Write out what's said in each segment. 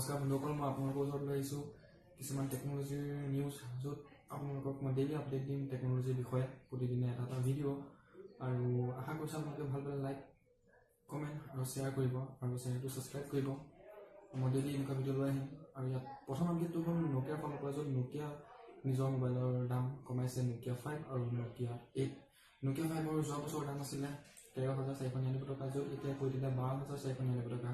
নমস্কাৰ বন্ধুসকল, মই আপোনালোকৰ ওচৰত লৈ আহিছোঁ কিছুমান টেকন'লজিৰ নিউজ, য'ত আপোনালোকক মই ডেইলি আপডেট দিম টেকন'লজিৰ বিষয়ে, প্ৰতিদিনে এটা এটা ভিডিঅ'। আৰু আশা কৰিছোঁ আপোনালোকে ভাল পালে লাইক, কমেণ্ট আৰু শ্বেয়াৰ কৰিব, আৰু চেনেলটো ছাবস্ক্ৰাইব কৰিব। মই ডেইলি এনেকুৱা ভিডিঅ' লৈ আহিম। আৰু ইয়াত প্ৰথম আপডেটটো হ'ল নকিয়াৰ ফালৰ পৰা, য'ত নকিয়া নিজৰ মোবাইলৰ দাম কমাইছে। নকিয়া 5 আৰু নকিয়া 8। নকিয়া 5ৰ যোৱা বছৰৰ দাম আছিলে 13,499 টকা, য'ত এতিয়া কৈ দিলে 12,499 টকা।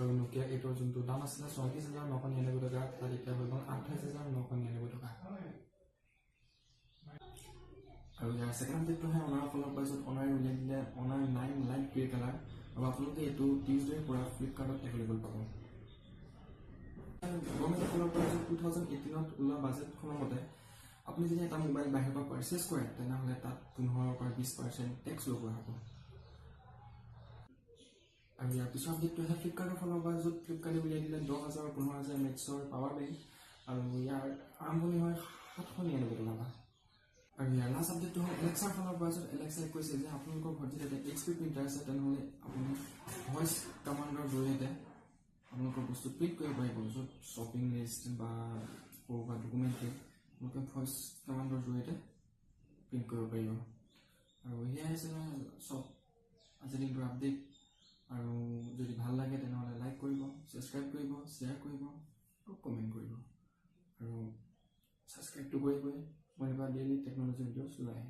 আৰু নকিয়া 8ৰ যোনটো দাম আছিলে 34,999 টকা, তাত এতিয়া হৈ গ'ল 28,999 টকা। আৰু ইয়াৰ ছেকেণ্ড আপডেটটোহে অনাৰৰ ফালৰ পৰা, য'ত অনাৰে উলিয়াই দিলে অনাৰ 9 লাইট গ্ৰে কালাৰ। আৰু আপোনালোকে এইটো টিউজডেৰ পৰা ফ্লিপকাৰ্টত এভেইলেবল পাব। গভৰ্ণমেণ্টৰ ফালৰ পৰা 2018ত ওলোৱা বাজেটখনৰ মতে আপুনি যদি এটা মোবাইল বাহিৰৰ পৰা পাৰ্চেছ কৰে, তেনেহ'লে তাত 15% পৰা 20% টেক্স লগোৱা হ'ব। আৰু ইয়াৰ পিছৰ আপডেটটো আছে ফ্লিপকাৰ্টৰ ফালৰ পৰা, য'ত ফ্লিপকাৰ্টে উলিয়াই দিলে 10,000 আৰু 15,000 মেটছৰ পাৱাৰ বেংক। আৰু ইয়াৰ আৰম্ভণি হয় 799 টকা। আৰু ইয়াৰ লাষ্ট আপডেটটো হ'ল এলেক্সাৰ ফালৰ পৰা, য'ত এলেক্সাই কৈছে যে আপোনালোকৰ ঘৰত যদি এটা HP প্ৰিণ্টাৰ আছে, তেনেহ'লে আপুনি ভইচ কমাণ্ডৰ জৰিয়তে আপোনালোকৰ বস্তু প্ৰিণ্ট কৰিব পাৰিব, য'ত শ্বপিং লিষ্ট বা ক'ৰবাত ডকুমেণ্টে আপোনালোকে ভইচ কমাণ্ডৰ জৰিয়তে প্ৰিণ্ট কৰিব পাৰিব। আৰু সেয়াই আছিলে চব আজিৰ দিনটোৰ আপডেট। আৰু যদি ভাল লাগে তেনেহ'লে লাইক কৰিব, ছাবস্ক্ৰাইব কৰিব, শ্বেয়াৰ কৰিব আৰু কমেণ্ট কৰিব। আৰু ছাবস্ক্ৰাইবটো কৰিবই, মই এনেকুৱা ডেইলি টেকন'লজি ভিডিঅ'ছ লৈ আহিম।